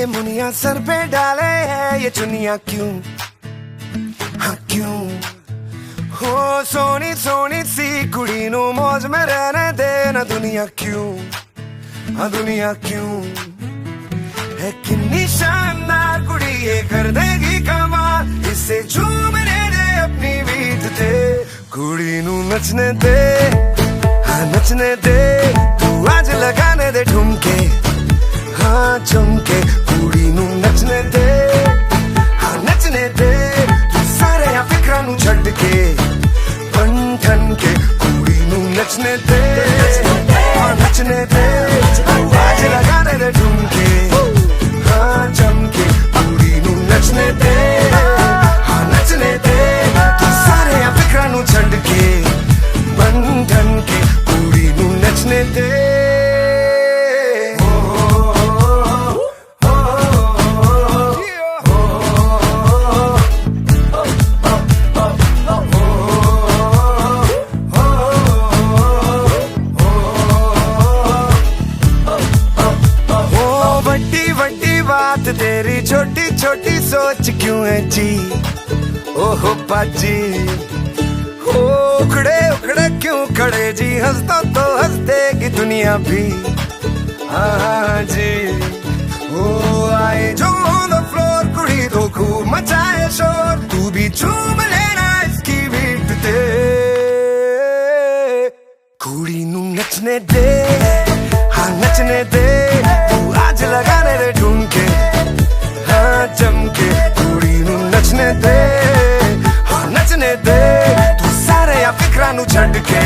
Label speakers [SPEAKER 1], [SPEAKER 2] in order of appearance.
[SPEAKER 1] ये मुनिया सर पे डाले है ये चुनिया क्यों, हाँ क्यों। हो सोनी सोनी सी कुड़ी नु मौज में रहने देना दुनिया क्यों, हाँ दुनिया क्यों। है कितनी शानदार कुड़ी ये कर देगी कमाल, इससे झूमने दे अपनी बीत दे। कुड़ी नु नचने दे, हाँ नचने दे, तू आज लगाने दे ठुमके, हाँ चमके। कुड़ी नु नचने दे, हाँ नचने दे, तू सारे या फिक्रा नु छड़ के बन ठन के। कुड़ी नु नचने दे, हाँ नचने दे, तू आज लगाने दे ठुमके, हाँ चमके। कुड़ी नु नचने दे, हाँ नचने दे, तू सारे या फिक्रा नु छड़ के बन ठन के। कुड़ी नु नचने दे। बात तेरी छोटी छोटी सोच क्यों है जी, ओहो बाजी। हो उखड़े उखड़े क्यों खड़े जी, हंसता तो हंस देगी दुनिया भी, हाँ जी। हो आए जो ऑन द फ्लोर कुड़ी तो खूब मचाए शोर, तू भी झूम लेना इसकी बीट दे। कुड़ी नु नचने दे, हाँ नचने दे, तू आज लगाने दे ठुमके, हाँ चमके। कुड़ी नु नचने दे, हाँ नचने दे, तू सारे या फिक्रा नु छड़ के